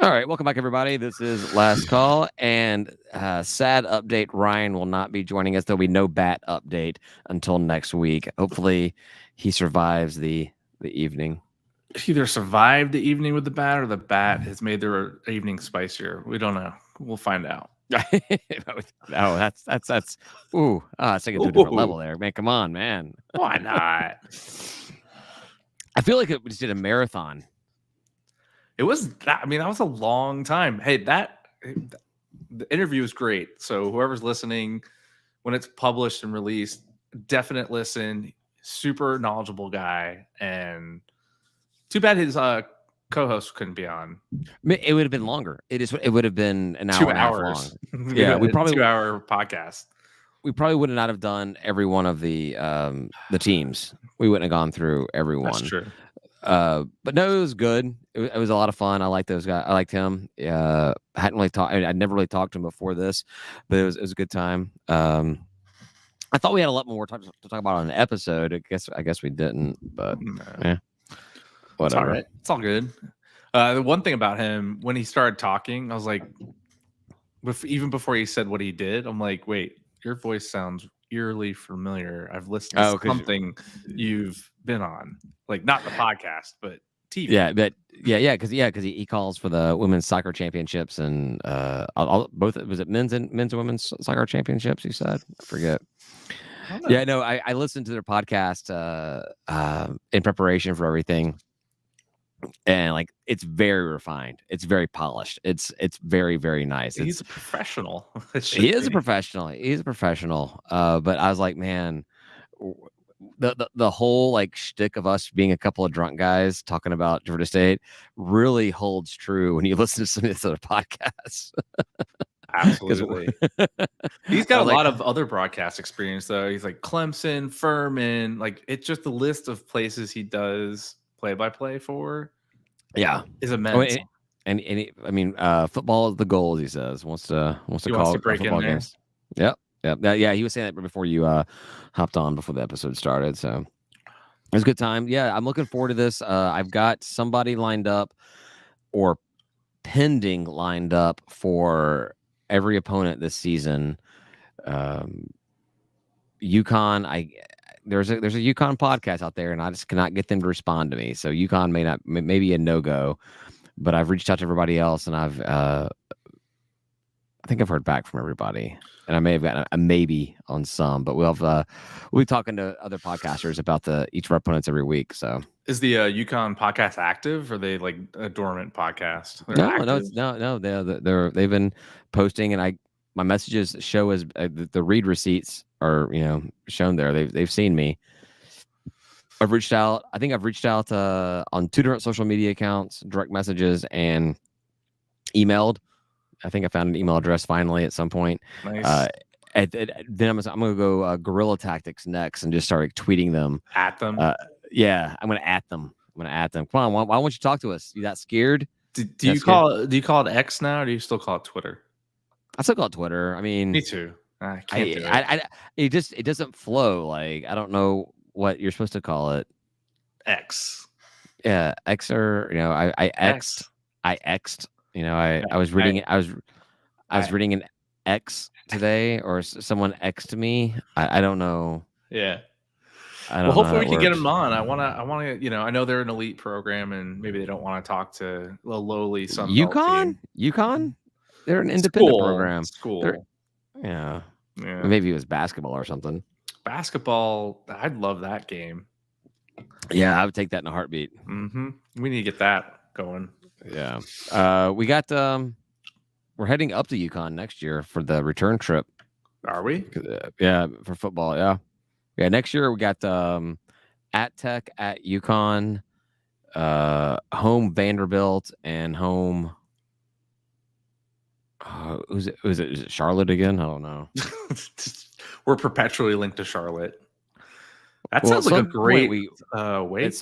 All right, welcome back, everybody. This is Last Call, and sad update, Ryan will not be joining us. There'll be no bat update until next week. Hopefully, he survives the evening. Either survived the evening with the bat or the bat has made their evening spicier. We don't know. We'll find out. No, that's ooh, it's like a different level there, man. Come on, man. Why not? I feel like we just did a marathon. It was that. I mean, that was a long time. Hey, the interview was great. So whoever's listening, when it's published and released, definite listen. Super knowledgeable guy, and too bad his co-host couldn't be on. It would have been longer. It would have been an hour 2 and a half hours. long. Yeah, we probably 2-hour podcast. We probably would not have done every one of the teams. We wouldn't have gone through everyone. That's true. But no, it was good. It was a lot of fun. I liked those guys. I liked him. I hadn't really talked. I'd never really talked to him before this, but it was a good time. I thought we had a lot more to talk about on an episode. I guess we didn't, but yeah, whatever. It's all right. It's all good. The one thing about him, when he started talking, I was like, even before he said what he did, I'm like, wait, your voice sounds eerily familiar. I've listened to something you've been on, like not the podcast, but TV. Yeah, because he calls for the women's soccer championships and both. Was it men's and women's soccer championships? You said, I forget. Yeah, no, I listened to their podcast in preparation for everything, and like it's very refined, it's very polished, it's very, very nice. He's a professional. He is a professional. He's a professional. But I was like, man, the whole like shtick of us being a couple of drunk guys talking about Georgia State really holds true when you listen to some of these other podcasts. Absolutely. He's got a lot of other broadcast experience, though. He's like Clemson, Furman. Like, it's just a list of places he does play-by-play for. Yeah, is immense. Football is the goal, as he says. Wants to call it break in there. Games. Yep. Yeah, he was saying that before you hopped on before the episode started. So it was a good time. Yeah, I'm looking forward to this. I've got somebody lined up or pending lined up for every opponent this season. UConn, there's a UConn podcast out there, and I just cannot get them to respond to me. So UConn may be a no-go, but I've reached out to everybody else, and I think I've heard back from everybody, and I may have gotten a maybe on some, but we'll be talking to other podcasters about each of our opponents every week. So is the UConn podcast active, or are they like a dormant podcast? No, they've been posting, and my messages show as the read receipts are shown there. They've seen me. I've reached out. I think I've reached out on 2 different social media accounts, direct messages, and emailed. I think I found an email address finally at some point. Nice. Then I'm going to go guerrilla tactics next and just start tweeting them at them. Yeah, I'm going to at them. Come on, why won't you talk to us? You that scared? Do you call it X now, or do you still call it Twitter? I still call it Twitter. I mean, me too. I can't do it. It doesn't flow. Like, I don't know what you're supposed to call it. X. Yeah, X, or I X'd. I was reading I was reading an X today, or someone X'd me. I don't know. Yeah. Well, hopefully we can get them on. I want to. I know they're an elite program, and maybe they don't want to talk to a lowly Sun Belt team. UConn. They're an independent program. School. Yeah. Maybe it was basketball or something. Basketball. I'd love that game. Yeah, I would take that in a heartbeat. Mm-hmm. We need to get that going. Yeah. We got. We're heading up to UConn next year for the return trip. Are we? Yeah, for football. Yeah. Yeah. Next year we got at Tech, at UConn, home Vanderbilt, and home. Is it Charlotte again? I don't know. We're perpetually linked to Charlotte. That sounds like a great way. At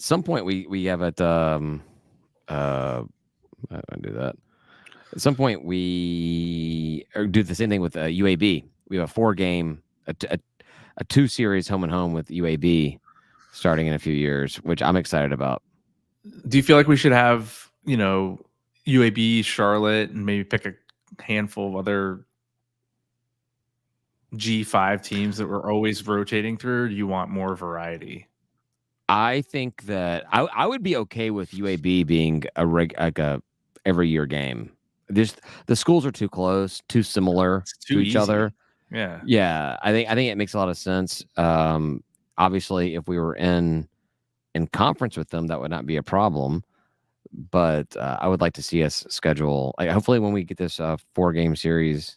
some point we have it. I do that. At some point we do the same thing with UAB. We have a 4-game, a 2-series home and home with UAB starting in a few years, which I'm excited about. Do you feel like we should have, UAB, Charlotte, and maybe pick a handful of other G5 teams that we're always rotating through? Or do you want more variety? I think that I would be okay with UAB being like a every year game. Just the schools are too close, too similar It's to too each easy. other. Yeah. Yeah, I think it makes a lot of sense. Obviously, if we were in conference with them, that would not be a problem. But I would like to see us schedule. Like, hopefully, when we get this 4-game series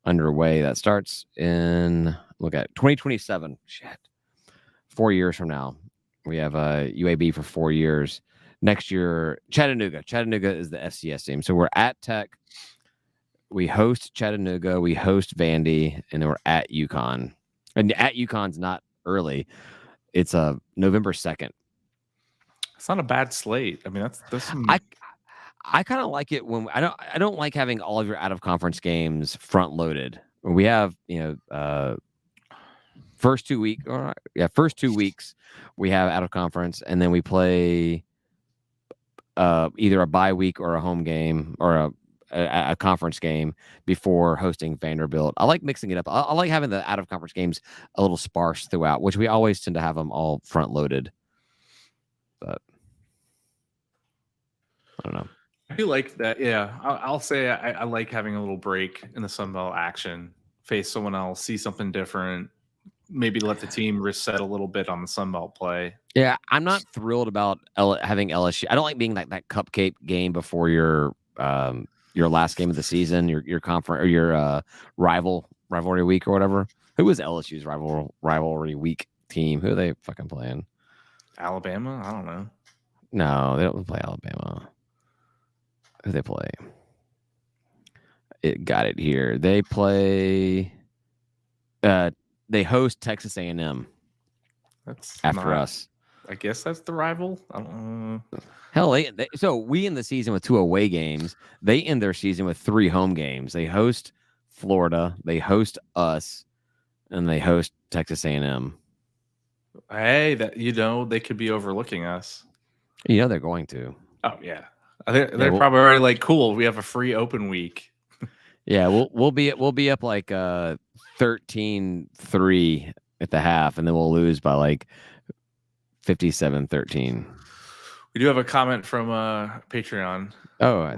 underway, that starts in look at 2027. Shit, 4 years from now, we have UAB for 4 years. Next year, Chattanooga. Chattanooga is the FCS team. So we're at Tech. We host Chattanooga. We host Vandy, and then we're at UConn. And at UConn's not early. It's November 2nd. It's not a bad slate. I mean, that's some. I kind of like it when I don't like having all of your out of conference games front loaded. We have first 2 weeks we have out of conference, and then we play either a bye week or a home game or a conference game before hosting Vanderbilt. I like mixing it up. I like having the out of conference games a little sparse throughout, which we always tend to have them all front loaded. But I don't know. I do like that. Yeah, I'll say I like having a little break in the Sun Belt action. Face someone else, see something different. Maybe let the team reset a little bit on the Sun Belt play. Yeah, I'm not thrilled about having LSU. I don't like being like that cupcake game before your last game of the season, your conference or your rivalry week or whatever. Who was LSU's rivalry week team? Who are they fucking playing? Alabama? I don't know. No, they don't play Alabama. Who they play? It got it here. They play. They host Texas A&M. That's after not, us. I guess that's the rival. I don't know. Hell, so we end the season with 2 away games. They end their season with 3 home games. They host Florida, they host us, and they host Texas A&M. Hey, they could be overlooking us. You know they're going to. Oh yeah, they're probably already like, cool. We have a free open week. Yeah, we'll be up like 13-3 at the half, and then we'll lose by like 57-13. We do have a comment from Patreon.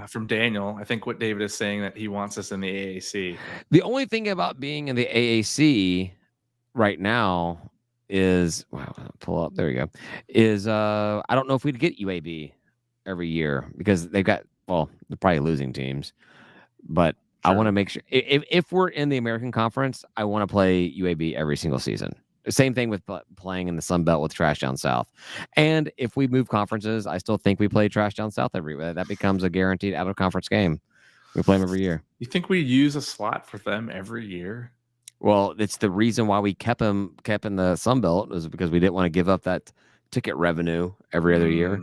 From Daniel. I think what David is saying that he wants us in the AAC. The only thing about being in the AAC right now is pull up. There we go. Is I don't know if we'd get UAB every year because they're probably losing teams, but sure. I want to make sure if we're in the American Conference, I want to play UAB every single season. Same thing with playing in the Sun Belt with Trash Down South. And if we move conferences, I still think we play Trash Down South everywhere. That becomes a guaranteed out of conference game. We play them every year. You think we use a slot for them every year? Well, it's the reason why we kept in the Sun Belt is because we didn't want to give up that ticket revenue every other year.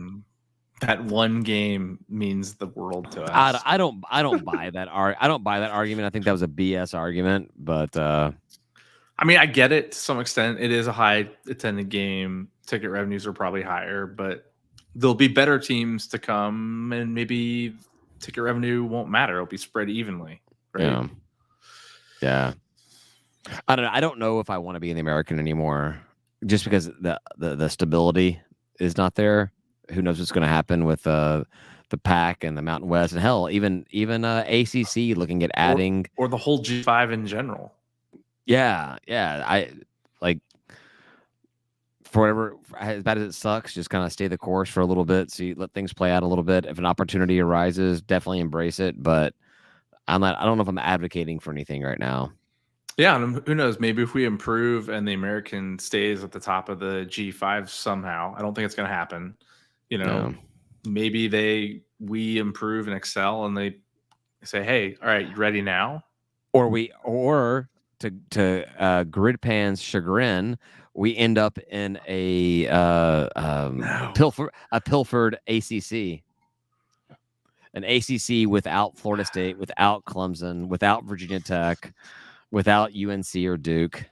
That one game means the world to us. I don't buy that. I don't buy that argument. I think that was a BS argument, but I mean, I get it to some extent. It is a high attended game. Ticket revenues are probably higher, but there'll be better teams to come, and maybe ticket revenue won't matter. It'll be spread evenly, right? Yeah. I don't know. I don't know if I want to be in the American anymore, just because the stability is not there. Who knows what's going to happen with the Pac and the Mountain West, and hell, even ACC looking at adding or the whole G5 in general. Yeah. I like for whatever, as bad as it sucks, just kind of stay the course for a little bit. Let things play out a little bit. If an opportunity arises, definitely embrace it. But I don't know if I'm advocating for anything right now. Yeah, and who knows? Maybe if we improve and the American stays at the top of the G5 somehow, I don't think it's going to happen. Maybe we improve and excel, and they say, "Hey, all right, you ready now?" Or to Gridpan's chagrin, we end up in a pilfered ACC. An ACC without Florida State, without Clemson, without Virginia Tech, without UNC or Duke.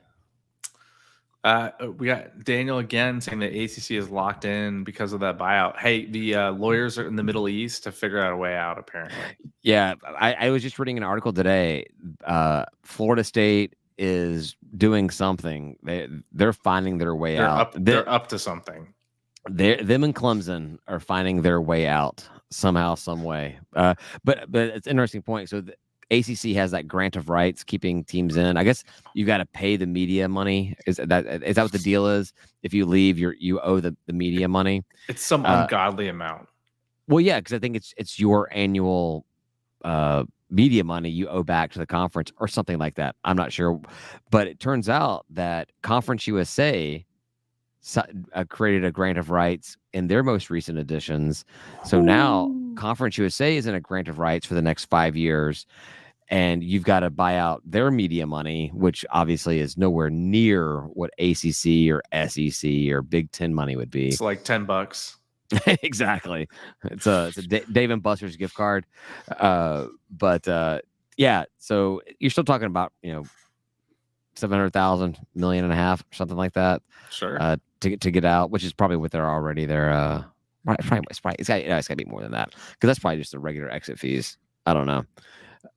We got Daniel again saying that ACC is locked in because of that buyout. Hey, the lawyers are in the Middle East to figure out a way out, apparently. Yeah, I was just reading an article today. Florida State is doing something. They're finding their way out. They're up to something. Them and Clemson are finding their way out somehow, some way. But it's an interesting point. So the ACC has that grant of rights, keeping teams in. I guess you got to pay the media money. Is that what the deal is? If you leave, you owe the media money. It's some ungodly amount. Well, yeah, because I think it's your annual media money you owe back to the conference or something like that. I'm not sure, but it turns out that Conference USA created a grant of rights in their most recent editions. So now Conference USA is in a grant of rights for the next 5 years, and you've got to buy out their media money, which obviously is nowhere near what ACC or SEC or Big Ten money would be. It's like $10. Exactly. It's a Dave and Buster's gift card. But yeah, so you're still talking about, 700,000, million and a half, or something like that. Sure. To get out, which is probably what they're already there. It's got to be more than that, because that's probably just the regular exit fees. I don't know.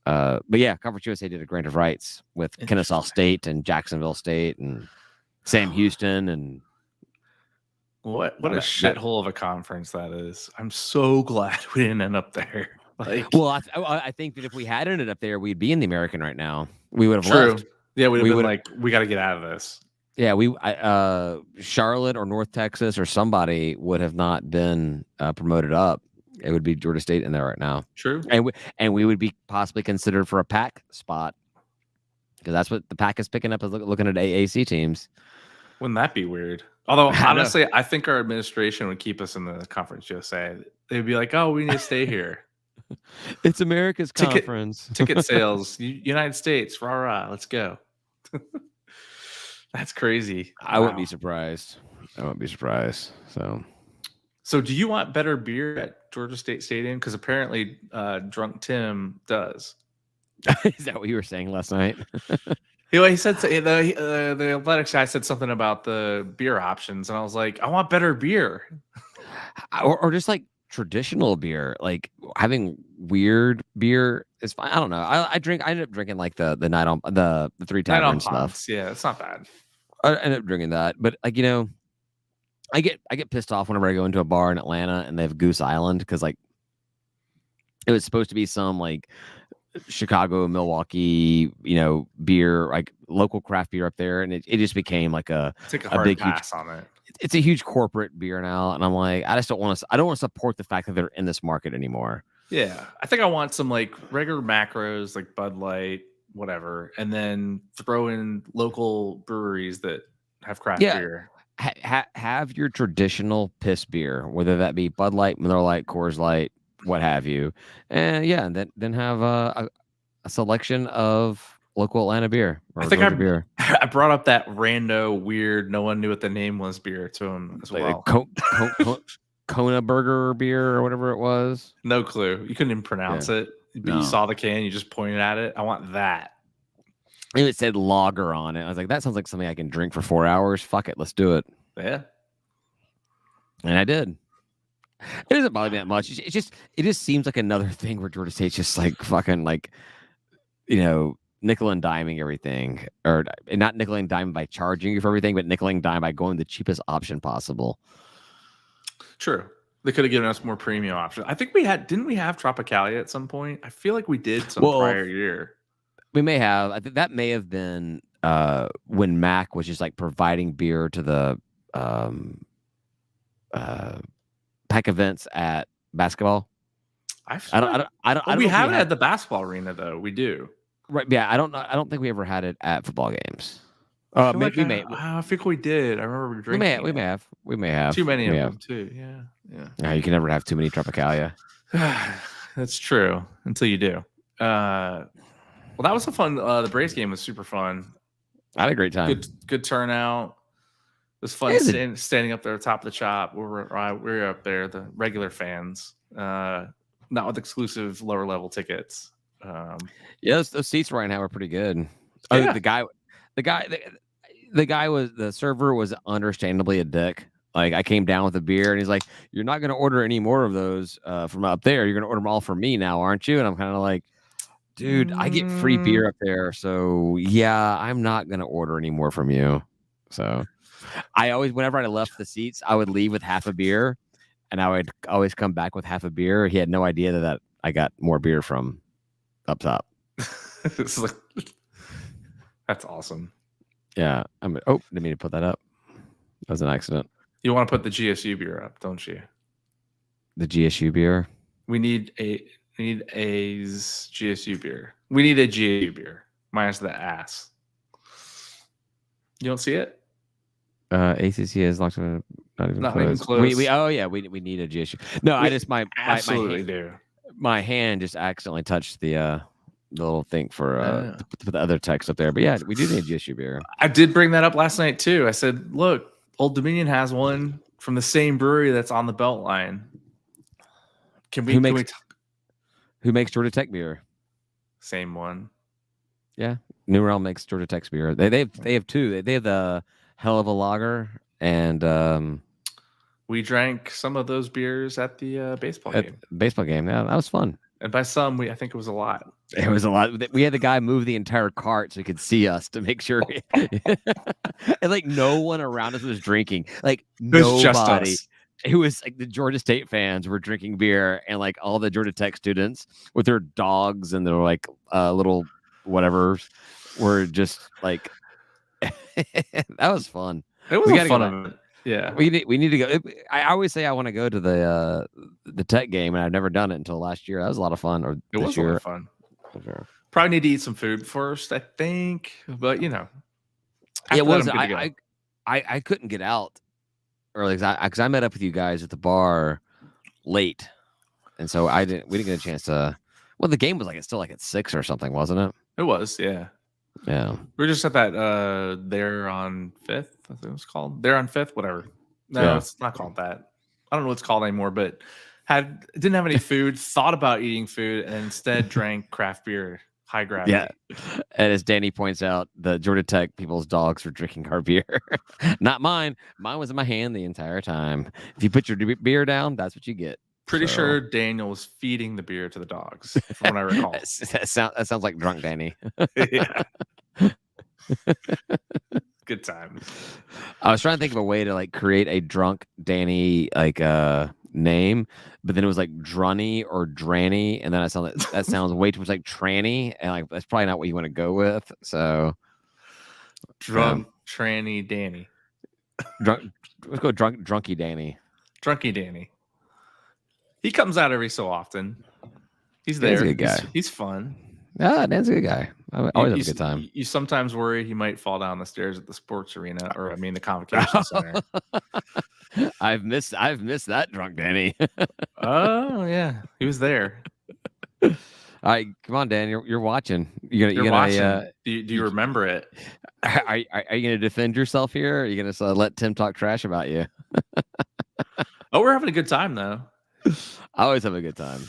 But yeah, Conference USA did a grant of rights with Kennesaw State and Jacksonville State and Sam Houston and. What a shithole of a conference that is. I'm so glad we didn't end up there. Well, I think that if we had ended up there, we'd be in the American right now. We would have left. Yeah, we'd have been like, we got to get out of this. Yeah, Charlotte or North Texas or somebody would have not been promoted up. It would be Georgia State in there right now. True. And we would be possibly considered for a PAC spot, because that's what the PAC is picking up, is looking at AAC teams. Wouldn't that be weird? Although, honestly, I think our administration would keep us in the Conference USA. They'd be like, oh, we need to stay here. It's America's conference. Ticket sales, United States, rah, rah, let's go. That's crazy. I wouldn't be surprised. So do you want better beer at Georgia State Stadium? Because apparently Drunk Tim does. Is that what you were saying last night? He said the athletics guy said something about the beer options, and I was like, I want better beer, or just like traditional beer. Like having weird beer is fine. I don't know. I ended up drinking like the night on the Three Tavern stuff. Yeah, it's not bad. I ended up drinking that, but like I get pissed off whenever I go into a bar in Atlanta and they have Goose Island, because like it was supposed to be some like Chicago, Milwaukee, beer, like local craft beer up there, and it just became like a big pass on it. It's a huge corporate beer now, and I'm like, I don't want to support the fact that they're in this market anymore. Yeah, I think I want some like regular macros, like Bud Light, whatever, and then throw in local breweries that have craft beer. Have your traditional piss beer, whether that be Bud Light, Miller Lite, Coors Light, what have you, and then have a selection of local Atlanta beer. I think I brought up that rando weird, no one knew what the name was beer to him as well. Kona Burger beer or whatever it was. No clue. You couldn't even pronounce it, but you saw the can, you just pointed at it. I want that. And it said lager on it. I was like, that sounds like something I can drink for 4 hours. Fuck it, let's do it. Yeah. And I did. It doesn't bother me that much. It just seems like another thing where Georgia State's just like fucking like, nickel and diming everything, or not nickel and diming by charging you for everything, but nickel and dime by going the cheapest option possible. True. They could have given us more premium options. I think didn't we have Tropicalia at some point? I feel like we did some prior year. We may have. I think that may have been when Mac was just like providing beer to the pack events at basketball. We have it at the basketball arena though. We do. Right. Yeah. I don't think we ever had it at football games. I think we did. I remember drinking. We may have too many of them too. Yeah. Yeah. You can never have too many Tropicalia. That's true until you do. Well, that was a fun. The Braves game was super fun. I had a great time. Good turnout. It was fun standing up there at the top of the chop. We were up there, the regular fans, not with exclusive lower level tickets. Those seats right now are pretty good. Yeah. The guy, the server was understandably a dick. Like I came down with a beer and he's like, "You're not going to order any more of those from up there. You're going to order them all for me now, aren't you?" And I'm kind of like, "Dude, I get free beer up there, so yeah, I'm not going to order any more from you." So I always, whenever I left the seats, I would leave with half a beer, and I would always come back with half a beer. He had no idea that I got more beer from up top. It's like, that's awesome. Yeah. Didn't mean to put that up. That was an accident. You want to put the GSU beer up, don't you? The GSU beer. We need a GSU beer. We need a GSU beer. Minus the ass. You don't see it? ACC is locked in. Not even close. We need a GSU. No, I just my absolutely do. My hand just accidentally touched the little thing for to put the other text up there. But yeah, we do need GSU beer. I did bring that up last night too. I said, look, Old Dominion has one from the same brewery that's on the Beltline. Who makes Georgia Tech beer? Same one. Yeah, New Realm makes Georgia Tech's beer. They have two. They have the Hell of a Lager and we drank some of those beers at the baseball game. Baseball game, yeah, that was fun. And by some, I think it was a lot. It was a lot. We had the guy move the entire cart so he could see us to make sure. And like no one around us was drinking. Like nobody. Just us. It was like the Georgia State fans were drinking beer, and like all the Georgia Tech students with their dogs and their like little whatevers were just like. That was fun. It was a fun event. Yeah, we need to go. I always say I want to go to the Tech game, and I've never done it until last year. That was a lot of fun. Or it was a lot of fun. Sure. Probably need to eat some food first, I think. But you know, it was. I couldn't get out early because I met up with you guys at the bar late, and so we didn't get a chance to. Well, the game was like still like at 6 or something, wasn't it? It was, yeah. Yeah, we were just at that there on 5th. I think it was called there on 5th, whatever. No, it's not called that. I don't know what it's called anymore. But didn't have any food. Thought about eating food, and instead drank craft beer, high gravity. Yeah, and as Danny points out, the Georgia Tech people's dogs were drinking our beer, not mine. Mine was in my hand the entire time. If you put your beer down, that's what you get. Pretty sure Daniel was feeding the beer to the dogs, from what I recall. that sounds like drunk Danny. Yeah. Good time. I was trying to think of a way to like create a drunk Danny like name, but then it was like Drunny or Dranny, and then that sounds way too much like Tranny, and like that's probably not what you want to go with. So drunk Tranny Danny. Let's go drunky Danny. Drunky Danny. He comes out every so often. He's there. He's a good guy. He's fun. Yeah, Dan's a good guy. I always have a good time. You sometimes worry he might fall down the stairs at the sports arena, or the convocation center. I've missed that drunk Danny. Oh yeah, he was there. All right, come on, Dan. You're watching. You're watching. Do you remember it? Are you gonna defend yourself here? Or are you gonna let Tim talk trash about you? Oh, we're having a good time though. I always have a good time.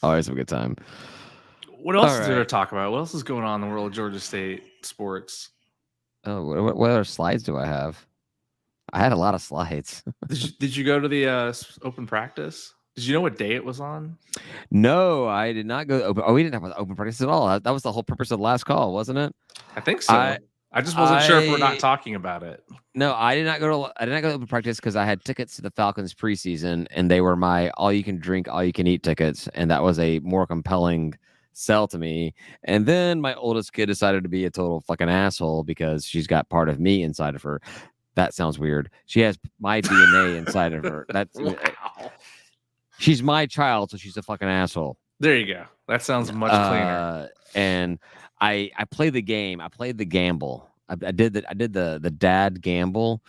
What else is there to talk about? What else is going on in the world of Georgia State sports? Oh, what other slides do I have? I had a lot of slides. Did you go to the open practice? Did you know what day it was on? No, I did not go open. Oh, we didn't have open practice at all. That was the whole purpose of the last call, wasn't it? I think so. I just wasn't sure if we're not talking about it. No, I did not go to open practice because I had tickets to the Falcons preseason, and they were my all you can drink, all you can eat tickets, and that was a more compelling sell to me. And then my oldest kid decided to be a total fucking asshole because she's got part of me inside of her. That sounds weird. She has my DNA inside of her. That's wow. She's my child, so she's a fucking asshole. There you go. That sounds much cleaner. And I played the game. I played the gamble. I did the dad gamble.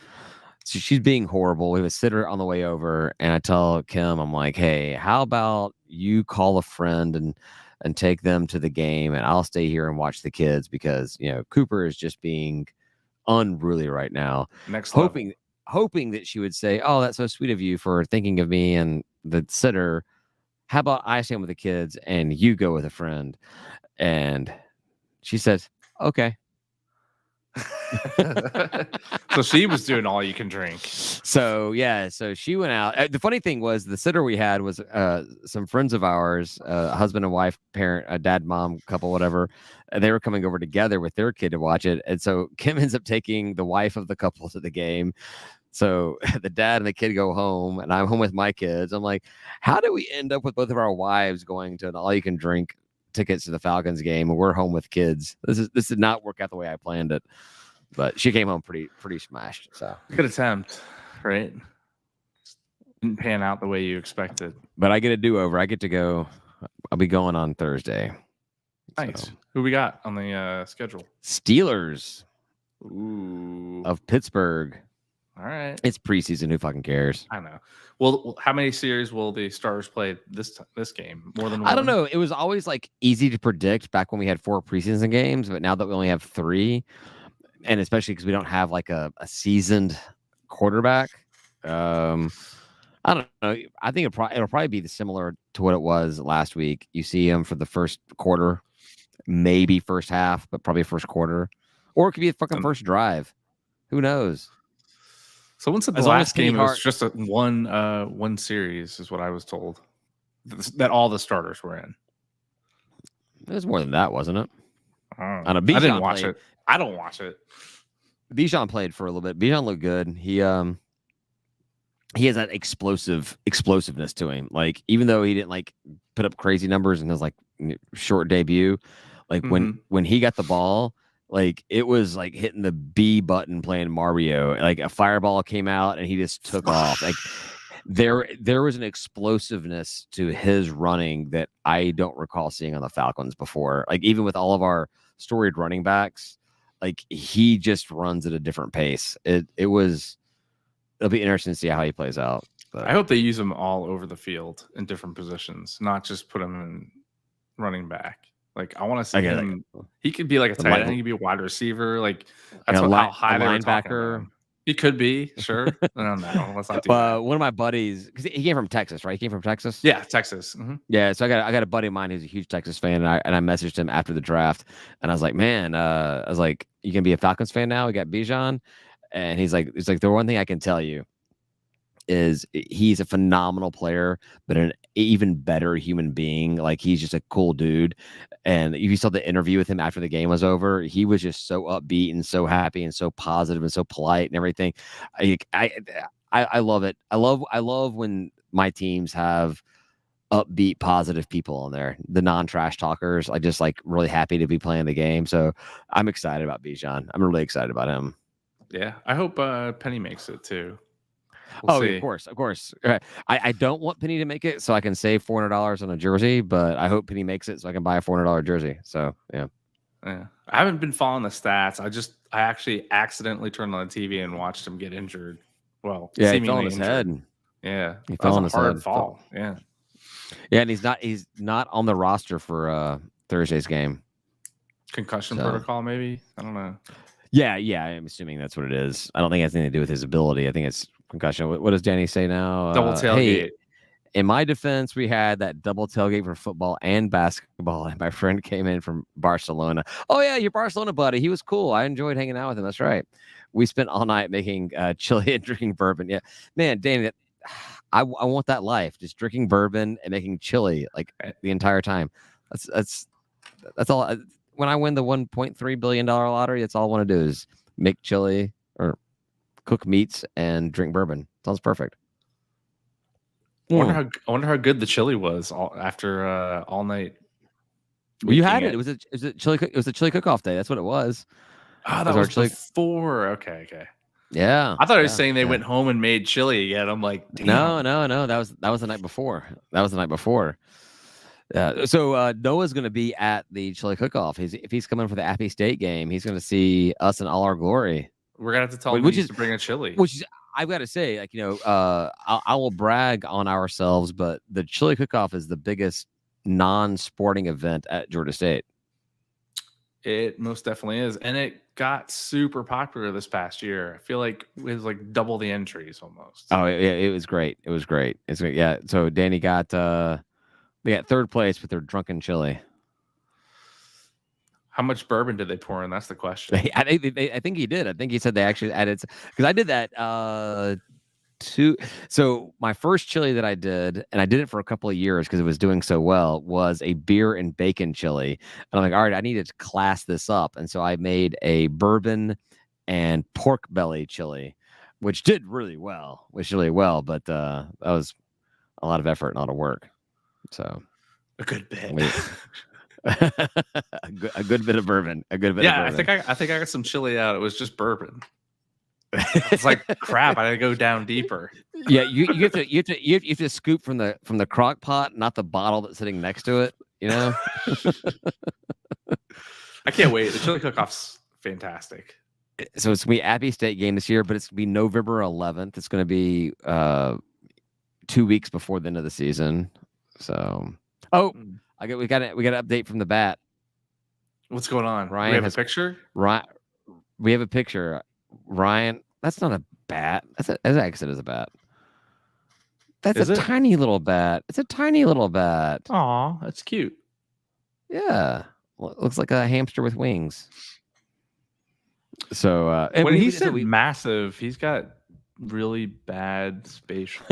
So she's being horrible. We would sit her on the way over, and I tell Kim, I'm like, hey, how about you call a friend and take them to the game, and I'll stay here and watch the kids because Cooper is just being unruly right now. Next hoping that she would say, oh, that's so sweet of you for thinking of me and the sitter. How about I stand with the kids and you go with a friend? And she says, okay. So she was doing all you can drink. So yeah, so she went out. The funny thing was the sitter we had was some friends of ours, husband and wife, parent, a dad, mom couple, whatever. They were coming over together with their kid to watch it, and so Kim ends up taking the wife of the couple to the game. So the dad and the kid go home, and I'm home with my kids. I'm like, how did we end up with both of our wives going to an all-you-can-drink tickets to the Falcons game, and we're home with kids? This did not work out the way I planned it. But she came home pretty smashed. So good attempt, right? Didn't pan out the way you expected. But I get a do-over. I get to go. I'll be going on Thursday. Nice. So. Who we got on the schedule? Steelers. Ooh. Of Pittsburgh. All right. It's preseason. Who fucking cares? I know. Well, how many series will the starters play this game? More than one? I don't know. It was always like easy to predict back when we had 4 preseason games, but now that we only have 3, and especially because we don't have like a seasoned quarterback, I don't know. I think it'll probably be similar to what it was last week. You see him for the first quarter, maybe first half, but probably first quarter, or it could be a fucking first drive. Who knows? Someone said the last game was just one series, is what I was told. That all the starters were in. It was more than that, wasn't it? I didn't watch it. I don't watch it. Bijan played for a little bit. Bijan looked good. He has that explosiveness to him. Like, even though he didn't like put up crazy numbers in his like short debut, like when he got the ball, like it was like hitting the B button playing Mario. Like a fireball came out and he just took off. Like there was an explosiveness to his running that I don't recall seeing on the Falcons before. Like even with all of our storied running backs, like he just runs at a different pace. It'll be interesting to see how he plays out. But I hope they use him all over the field in different positions, not just put him in running back. Like I want to see him. He could be like a tight end. He could be a wide receiver. Like that's how high they were talking about him. He could be, sure. No, let's not do that. One of my buddies, because he came from Texas, right? He came from Texas. Yeah, Texas. Mm-hmm. Yeah, so I got a buddy of mine who's a huge Texas fan, and I messaged him after the draft, and I was like, man, you gonna be a Falcons fan now? We got Bijan, and he's like, the one thing I can tell you is he's a phenomenal player, but an even better human being. Like he's just a cool dude. And if you saw the interview with him after the game was over, he was just so upbeat and so happy and so positive and so polite and everything. I love it. I love when my teams have upbeat, positive people on there, the non-trash talkers. I just like really happy to be playing the game. So I'm excited about Bijan. I'm really excited about him. Yeah, I hope Penny makes it too. We'll see. Of course. I don't want Penny to make it so I can save $400 on a jersey, but I hope Penny makes it so I can buy a $400 jersey. So yeah. I haven't been following the stats. I actually accidentally turned on the TV and watched him get injured. Well, yeah, he fell on his head. Yeah, he fell on his hard head. Fall. Yeah, and he's not on the roster for Thursday's game. Concussion protocol, maybe. I don't know. Yeah, I'm assuming that's what it is. I don't think it has anything to do with his ability. I think it's concussion. What does Danny say now? Double tailgate. Hey, in my defense, we had that double tailgate for football and basketball, and my friend came in from Barcelona. Oh yeah, your Barcelona buddy. He was cool. I enjoyed hanging out with him. That's right. We spent all night making chili and drinking bourbon. Yeah, man, Danny, I want that life. Just drinking bourbon and making chili like the entire time. That's all. When I win the $1.3 billion lottery, that's all I want to do is make chili or cook meats and drink bourbon. Sounds perfect. I wonder how good the chili was after all night. Well, you had it. It was a chili. It was a chili cook-off day. That's what it was. Oh, that was before. Okay. Yeah. I thought I was saying they went home and made chili again. I'm like, damn. No. That was the night before. So Noah's going to be at the chili cook-off. If he's coming for the Appy State game, he's going to see us in all our glory. We're gonna have to tell him to bring a chili. Which is, I've got to say, like, I will brag on ourselves, but the chili cook-off is the biggest non-sporting event at Georgia State. It most definitely is, and it got super popular this past year. I feel like it was like double the entries almost. Oh yeah, it was great. It's great. Yeah. So Danny got they got third place with their drunken chili. How much bourbon did they pour in? That's the question. I think he did. I think he said they actually added, because I did that so my first chili that I did, and I did it for a couple of years because it was doing so well, was a beer and bacon chili. And I'm like, all right, I need to class this up. And so I made a bourbon and pork belly chili, which did really well, but that was a lot of effort and a lot of work. So A good bit. a good bit of bourbon. A good bit of bourbon. I think I got some chili out. It was just bourbon. It's like crap. I gotta go down deeper. Yeah, you have to scoop from the crock pot, not the bottle that's sitting next to it. You know. I can't wait. The chili cook-off's fantastic. So it's gonna be Appy State game this year, but it's gonna be November 11th. It's gonna be 2 weeks before the end of the season. So, we got an update from the bat. What's going on? Ryan, we have a picture. Ryan, we have a picture. Ryan, that's not a bat. That's actually is a bat. That's tiny little bat. It's a tiny little bat. Aw, that's cute. Yeah, looks like a hamster with wings. So when he said massive, he's got really bad spatial.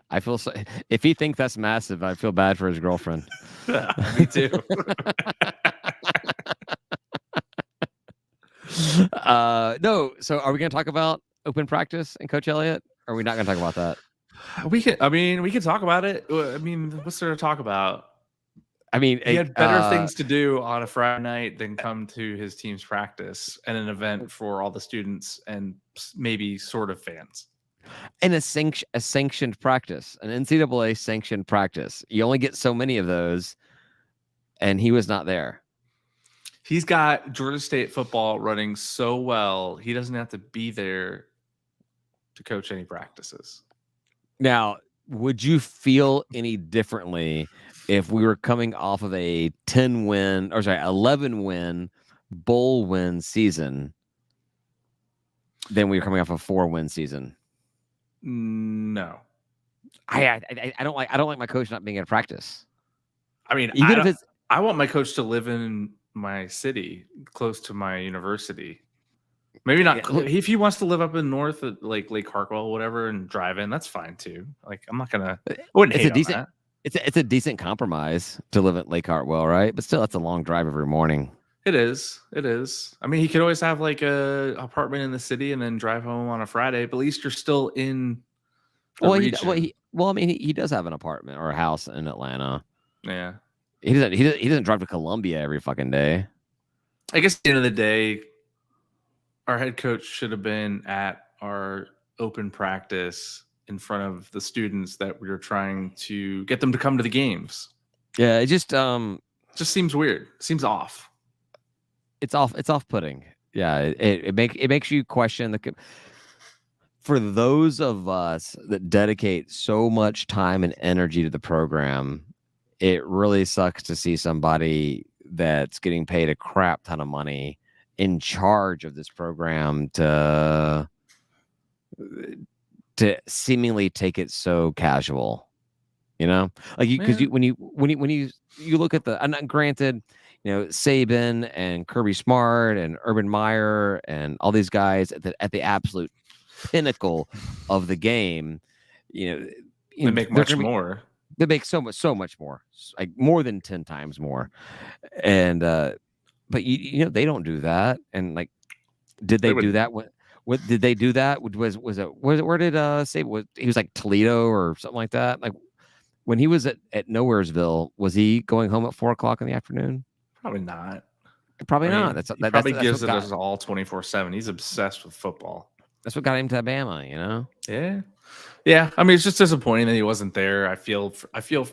I feel so. If he thinks that's massive, I feel bad for his girlfriend. Me too. No. So are we going to talk about open practice and Coach Elliott? Or are we not going to talk about that? We can talk about it. I mean, what's there to talk about? I mean, he had better things to do on a Friday night than come to his team's practice and an event for all the students and maybe sort of fans. And a sanctioned practice, an NCAA sanctioned practice. You only get so many of those, and he was not there. He's got Georgia State football running so well, he doesn't have to be there to coach any practices. Now, would you feel any differently if we were coming off of a 11 win bowl win season than we were coming off a 4-win season? No. I don't like my coach not being at practice. I mean, I want my coach to live in my city, close to my university. Maybe not. Yeah. If he wants to live up in north, at like Lake Hartwell, whatever, and drive in, that's fine too. Like, I'm not gonna. I wouldn't hate on that. It's a decent compromise to live at Lake Hartwell, right? But still, that's a long drive every morning. It is. I mean, he could always have like a apartment in the city and then drive home on a Friday. But at least you're still in. He does have an apartment or a house in Atlanta. Yeah. He doesn't drive to Columbia every fucking day. I guess at the end of the day, our head coach should have been at our open practice in front of the students that we were trying to get them to come to the games. Yeah, it just seems weird. It seems off. It's off-putting. Yeah, it makes you question for those of us that dedicate so much time and energy to the program. It really sucks to see somebody that's getting paid a crap ton of money in charge of this program to seemingly take it so casual, you know, like because when you look at the, and granted, you know, Saban and Kirby Smart and Urban Meyer and all these guys at the absolute pinnacle of the game, they make much more. They make so much more, like more than 10 times more. And but they don't do that. And like, did they do that? What did they do that? Was it where did Saban, he was like Toledo or something like that? Like when he was at Nowheresville, was he going home at 4:00 in the afternoon? Probably not. Probably not. He probably gives it us all 24/7. He's obsessed with football. That's what got him to Alabama, you know? Yeah. I mean, it's just disappointing that he wasn't there. I feel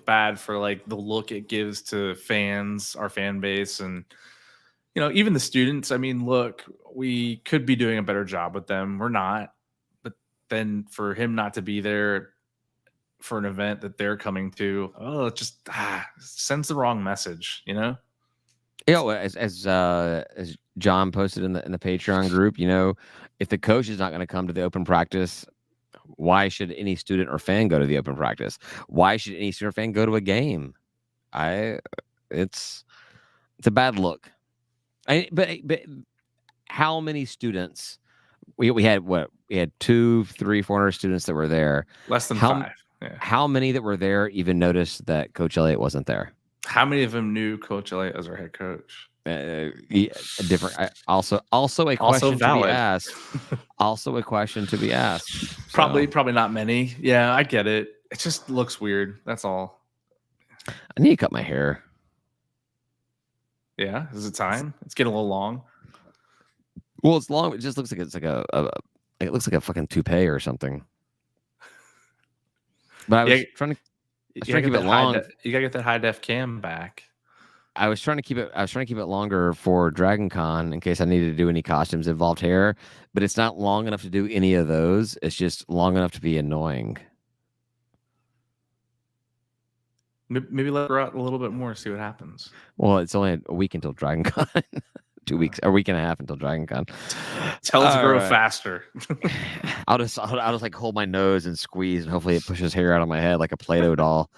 bad for like the look it gives to fans, our fan base, and even the students. I mean, look, we could be doing a better job with them. We're not. But then for him not to be there for an event that they're coming to, it just sends the wrong message, As John posted in the Patreon group, if the coach is not going to come to the open practice, why should any student or fan go to the open practice? Why should any student or fan go to a game? It's a bad look. But how many students? We had what? We had 400 students that were there. Less than How 5. Yeah. how many that were there even noticed that Coach Elliott wasn't there? How many of them knew Coach Elliott as our head coach? Different. Also a question to be asked. Also a question to be asked. Probably not many. Yeah, I get it. It just looks weird. That's all. I need to cut my hair. Yeah, is it time? It's getting a little long. Well, it's long. It just looks like it's like it looks like a fucking toupee or something. But I was trying to keep it long. You gotta get that high def cam back. I was trying to keep it longer for Dragon Con in case I needed to do any costumes involved hair, but it's not long enough to do any of those. It's just long enough to be annoying. Maybe let her out a little bit more, see what happens. Well, it's only a week until Dragon Con. 2 weeks, a week and a half until Dragon Con. Tell it to grow faster. I'll just like hold my nose and squeeze, and hopefully it pushes hair out of my head like a Play-Doh doll.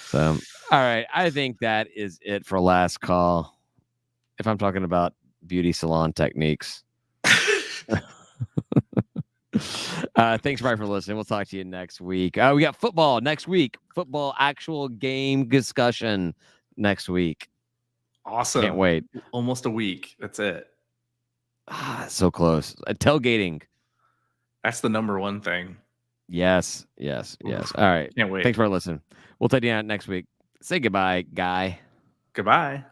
So, all right, I think that is it for last call. If I'm talking about beauty salon techniques. Thanks, everybody, for listening. We'll talk to you next week. We got football next week. Football actual game discussion next week. Awesome. Can't wait. Almost a week. That's it. So close. Tailgating. That's the number one thing. Yes. All right. Can't wait. Thanks for listening. We'll take you out next week. Say goodbye, guy. Goodbye.